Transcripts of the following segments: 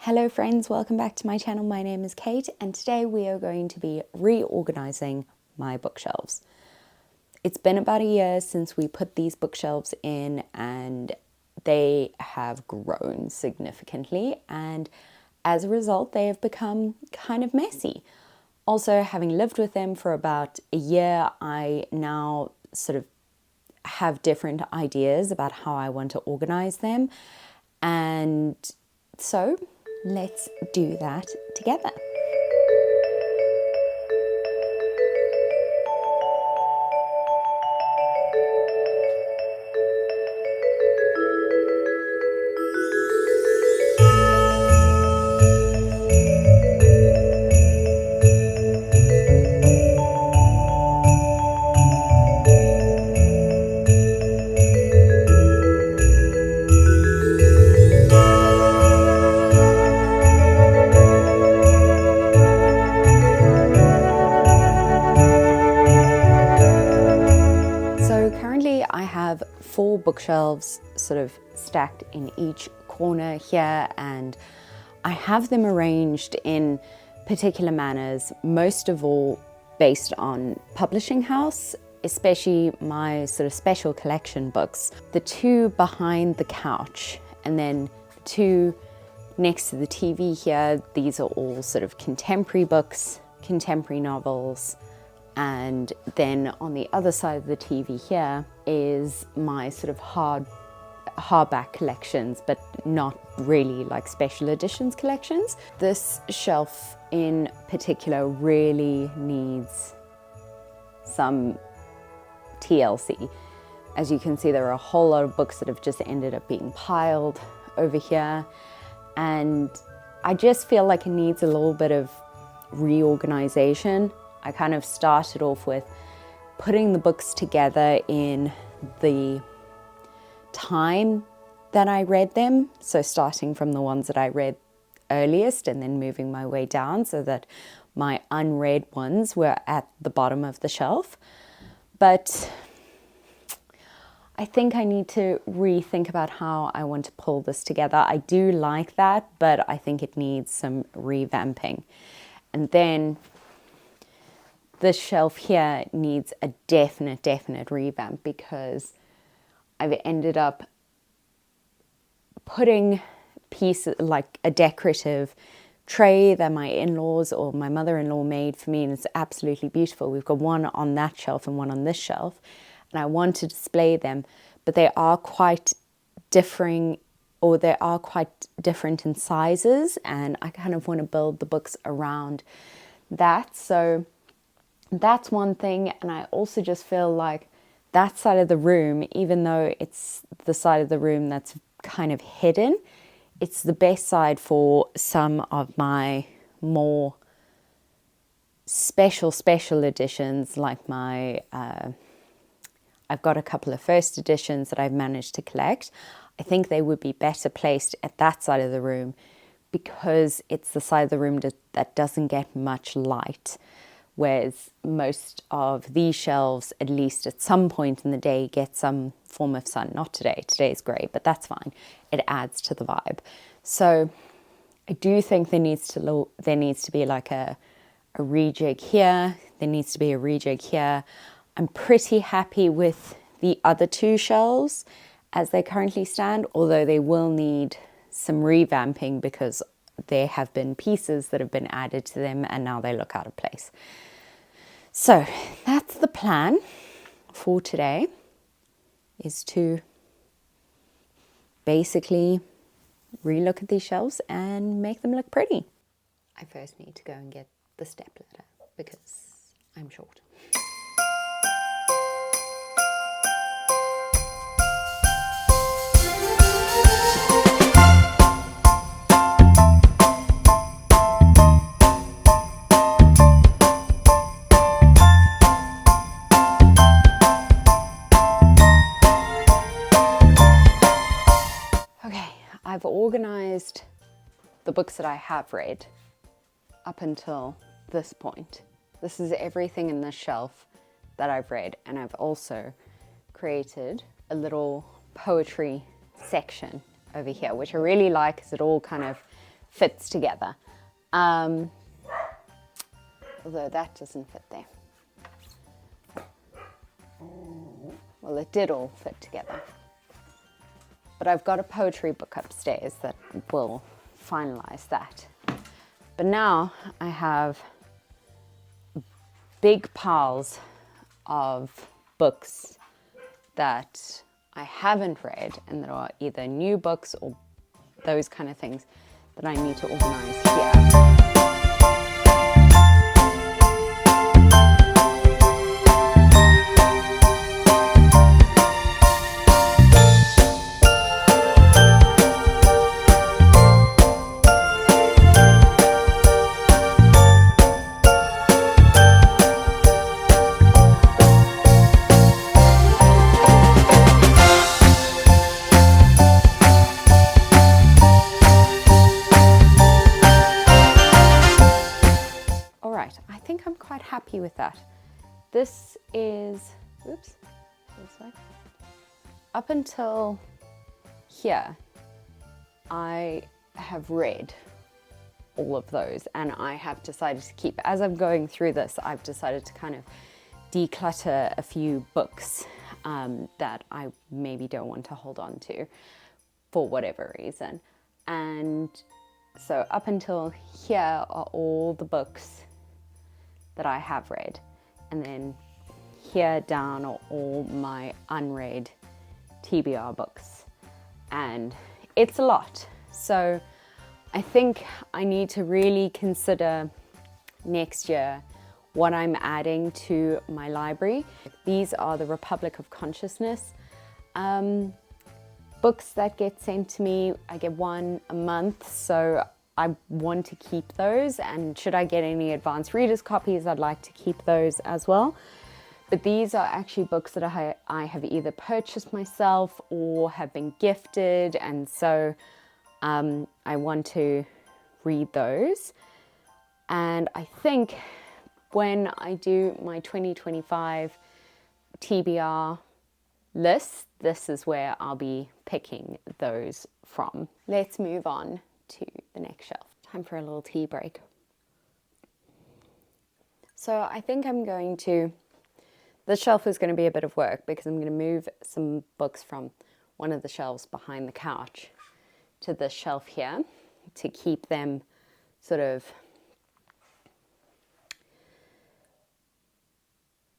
Hello friends, welcome back to my channel. My name is Cait and today we are going to be reorganizing my bookshelves. It's been about a year since we put these bookshelves in and they have grown significantly, and as a result they have become kind of messy. Also, having lived with them for about a year, I now sort of have different ideas about how I want to organize them, and so let's do that together. I have 4 bookshelves sort of stacked in each corner here, and I have them arranged in particular manners, most of all based on publishing house, especially my sort of special collection books. The 2 behind the couch and then the 2 next to the TV here, these are all sort of contemporary books, contemporary novels. And then on the other side of the TV here is my sort of hardback collections, but not really like special editions collections. This shelf in particular really needs some TLC. As you can see, there are a whole lot of books that have just ended up being piled over here. And I just feel like it needs a little bit of reorganization. I kind of started off with putting the books together in the time that I read them. So starting from the ones that I read earliest and then moving my way down so that my unread ones were at the bottom of the shelf. But I think I need to rethink about how I want to pull this together. I do like that, but I think it needs some revamping. And then this shelf here needs a definite revamp because I've ended up putting pieces like a decorative tray that my in-laws or my mother-in-law made for me, and it's absolutely beautiful. We've got one on that shelf and one on this shelf, and I want to display them, but they are quite differing, or they are quite different in sizes, and I kind of want to build the books around that. So that's one thing. And I also just feel like that side of the room, even though it's the side of the room that's kind of hidden, it's the best side for some of my more special editions, like my I've got a couple of first editions that I've managed to collect. I think they would be better placed at that side of the room because it's the side of the room that doesn't get much light. Whereas most of these shelves, at least at some point in the day, get some form of sun. Not today. Today's great, but that's fine. It adds to the vibe. So I do think there needs to be like a rejig here. There needs to be a rejig here. I'm pretty happy with the other 2 shelves as they currently stand, although they will need some revamping because there have been pieces that have been added to them and now they look out of place. So that's the plan for today, is to basically relook at these shelves and make them look pretty. I first need to go and get the step ladder because I'm short. I've organized the books that I have read up until this point. This is everything in this shelf that I've read, and I've also created a little poetry section over here, which I really like because it all kind of fits together. Although that doesn't fit there. Well, it did all fit together. But I've got a poetry book upstairs that will finalize that. But now I have big piles of books that I haven't read and that are either new books or those kind of things that I need to organize here. Happy with that. This is, oops, this way. Up until here, I have read all of those, and I have decided to keep, as I'm going through this, I've decided to kind of declutter a few books that I maybe don't want to hold on to for whatever reason. And so up until here are all the books that I have read, and then here down are all my unread TBR books, and it's a lot. So I think I need to really consider next year what I'm adding to my library. These are the Republic of Consciousness books that get sent to me. I get one a month, so I want to keep those, and should I get any advanced readers copies, I'd like to keep those as well. But these are actually books that I have either purchased myself or have been gifted, and so I want to read those. And I think when I do my 2025 TBR list, this is where I'll be picking those from. Let's move on to the next shelf. Time for a little tea break. So I think this shelf is going to be a bit of work because I'm going to move some books from one of the shelves behind the couch to this shelf here to keep them sort of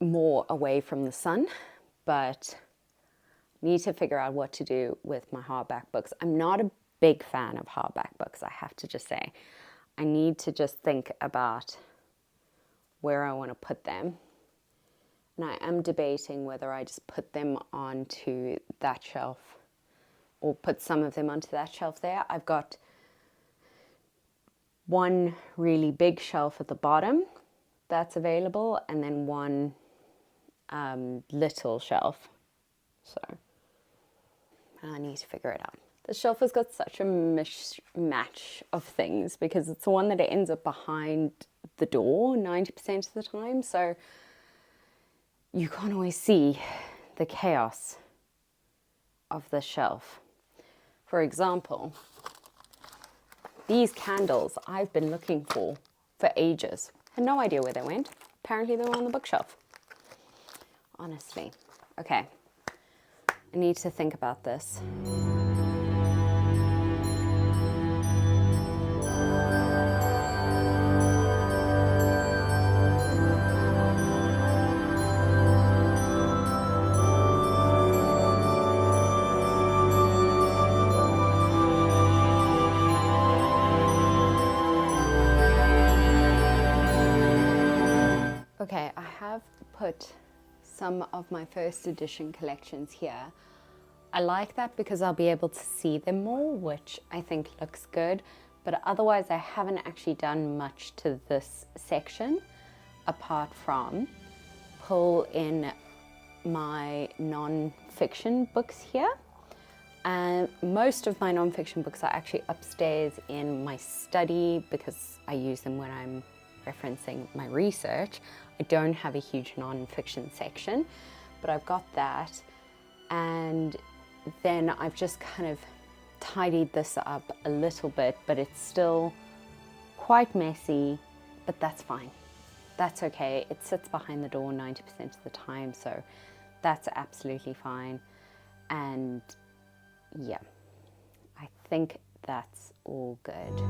more away from the sun, but need to figure out what to do with my hardback books. I'm not a big fan of hardback books, I have to just say. I need to just think about where I want to put them. And I am debating whether I just put them onto that shelf or put some of them onto that shelf there. I've got one really big shelf at the bottom that's available, and then one little shelf. So I need to figure it out. The shelf has got such a mishmash of things because it's the one that ends up behind the door 90% of the time. So you can't always see the chaos of the shelf. For example, these candles I've been looking for ages. Had no idea where they went. Apparently they were on the bookshelf. Honestly. Okay. I need to think about this. Okay, I have put some of my first edition collections here. I like that because I'll be able to see them more, which I think looks good. But otherwise, I haven't actually done much to this section apart from pull in my non-fiction books here. And most of my non-fiction books are actually upstairs in my study because I use them when I'm referencing my research. I don't have a huge non-fiction section, but I've got that. And then I've just kind of tidied this up a little bit, but it's still quite messy, but that's fine. That's okay. It sits behind the door 90% of the time, so that's absolutely fine. And yeah, I think that's all good.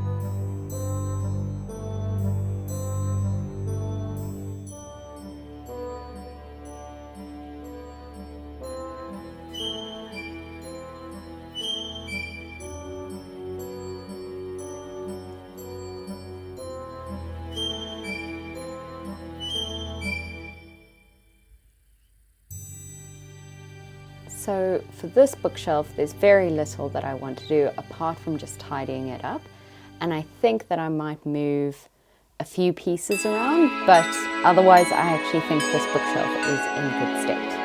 So for this bookshelf, there's very little that I want to do apart from just tidying it up. And I think that I might move a few pieces around, but otherwise I actually think this bookshelf is in good state.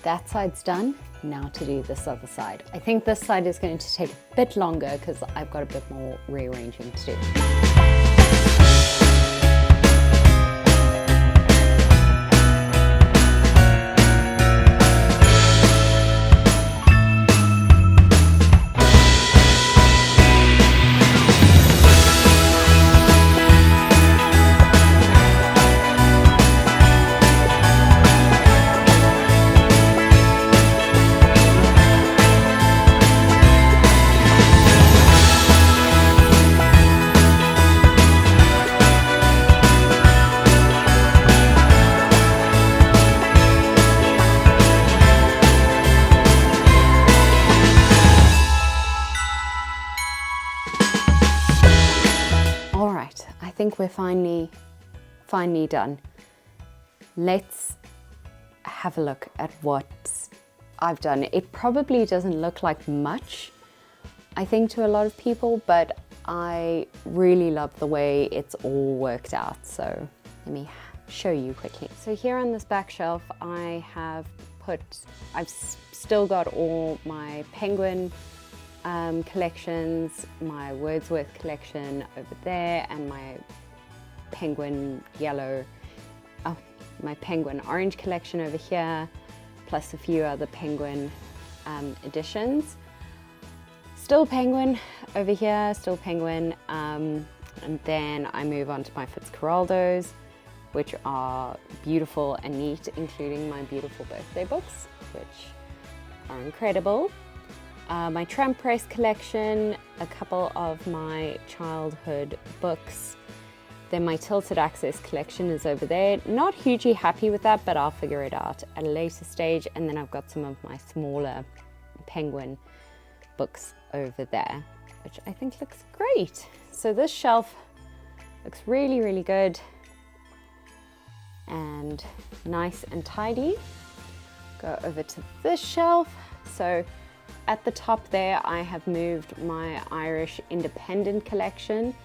That side's done. Now to do this other side. I think this side is going to take a bit longer because I've got a bit more rearranging to do. I think we're finally done. Let's have a look at what I've done. It probably doesn't look like much, I think, to a lot of people, but I really love the way it's all worked out. So let me show you quickly. So here on this back shelf, I've still got all my Penguin collections, my Wordsworth collection over there, and my Penguin yellow, my Penguin orange collection over here, plus a few other Penguin editions. Still Penguin over here, still Penguin, and then I move on to my Fitzcarraldos, which are beautiful and neat, including my beautiful birthday books, which are incredible. My Tramp Press collection, a couple of my childhood books. Then my Tilted Access collection is over there. Not hugely happy with that, but I'll figure it out at a later stage. And then I've got some of my smaller Penguin books over there, which I think looks great. So this shelf looks really, really good and nice and tidy. Go over to this shelf. So at the top there, I have moved my Irish Independent collection,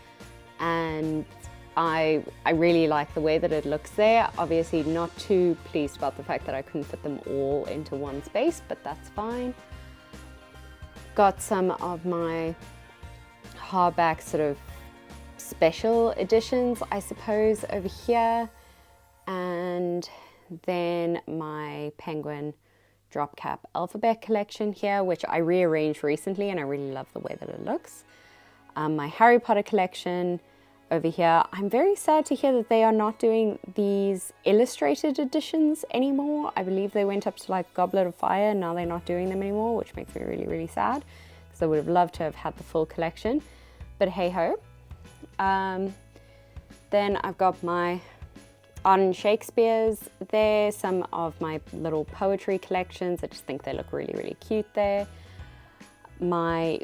and I really like the way that it looks there. Obviously not too pleased about the fact that I couldn't fit them all into one space, but that's fine. Got some of my hardback sort of special editions, I suppose, over here, and then my Penguin Drop Cap Alphabet collection here, which I rearranged recently and I really love the way that it looks. My Harry Potter collection over here. I'm very sad to hear that they are not doing these illustrated editions anymore. I believe they went up to like Goblet of Fire and now they're not doing them anymore, which makes me really, really sad because I would have loved to have had the full collection, but hey ho. Then I've got my Art and Shakespeare's there, some of my little poetry collections. I just think they look really, really cute there. My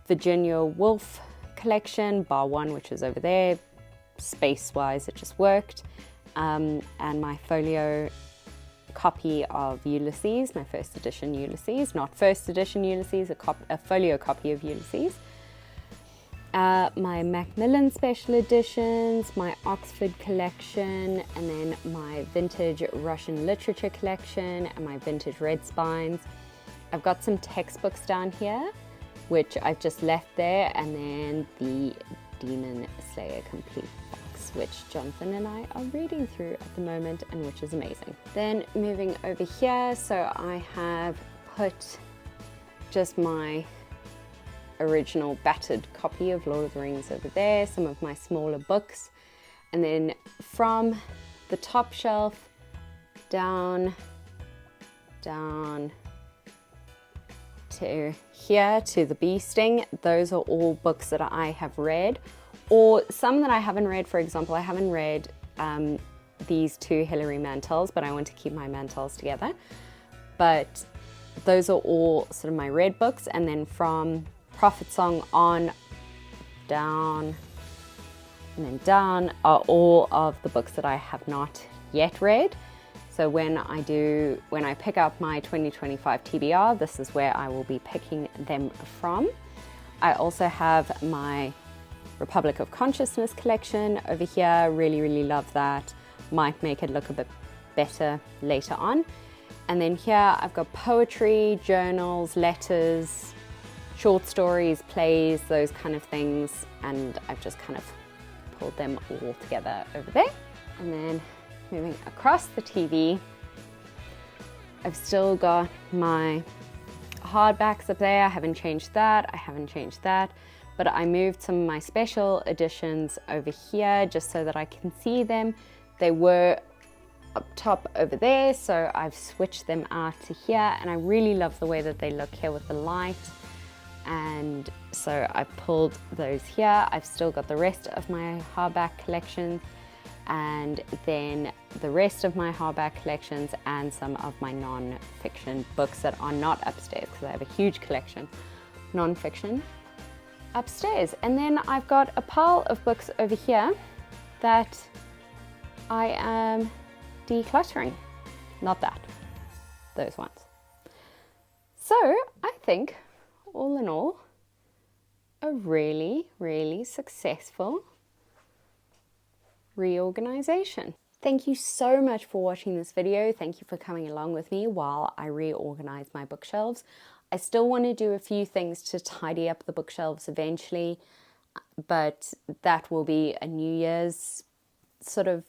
Virginia Woolf collection, bar one, which is over there. Space-wise, it just worked. And my folio copy of Ulysses, my first edition Ulysses, not first edition Ulysses, a folio copy of Ulysses. my Macmillan special editions, my Oxford collection, and then my vintage Russian literature collection and my vintage red spines. I've got some textbooks down here, which I've just left there, and then the Demon Slayer complete box, which Jonathan and I are reading through at the moment, and which is amazing. Then moving over here, so I have put just my original battered copy of Lord of the Rings over there, some of my smaller books, and then from the top shelf down to here to the bee sting, those are all books that I have read, or some that I haven't read. For example, I haven't read these two Hilary Mantels, but I want to keep my Mantels together. But those are all sort of my read books, and then from Prophet Song on down and then down are all of the books that I have not yet read. So when I pick up my 2025 TBR, this is where I will be picking them from. I also have my Republic of Consciousness collection over here. Really love that. Might make it look a bit better later on. And then here I've got poetry, journals, letters, short stories, plays, those kind of things, and I've just kind of pulled them all together over there. And then moving across the TV, I've still got my hardbacks up there. I haven't changed that, but I moved some of my special editions over here just so that I can see them. They were up top over there, so I've switched them out to here, and I really love the way that they look here with the light. And so I pulled those here. I've still got the rest of my hardback collections, and then the rest of my hardback collections and some of my non-fiction books that are not upstairs, because I have a huge collection non-fiction upstairs. And then I've got a pile of books over here that I am decluttering. Not that, those ones. So I think all in all, a really successful reorganization. Thank you so much for watching this video. Thank you for coming along with me while I reorganize my bookshelves. I still want to do a few things to tidy up the bookshelves eventually, but that will be a New Year's sort of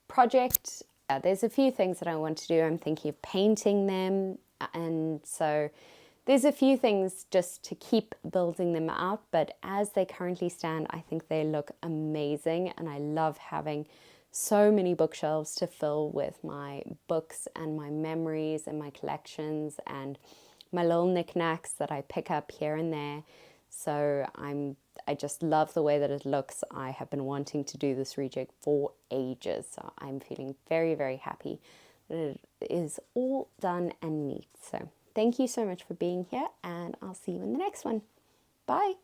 project. There's a few things that I want to do. I'm thinking of painting them, and so there's a few things just to keep building them out, but as they currently stand, I think they look amazing, and I love having so many bookshelves to fill with my books and my memories and my collections and my little knickknacks that I pick up here and there. So I just love the way that it looks. I have been wanting to do this rejig for ages, so I'm feeling very happy that it is all done and neat. So thank you so much for being here, and I'll see you in the next one. Bye.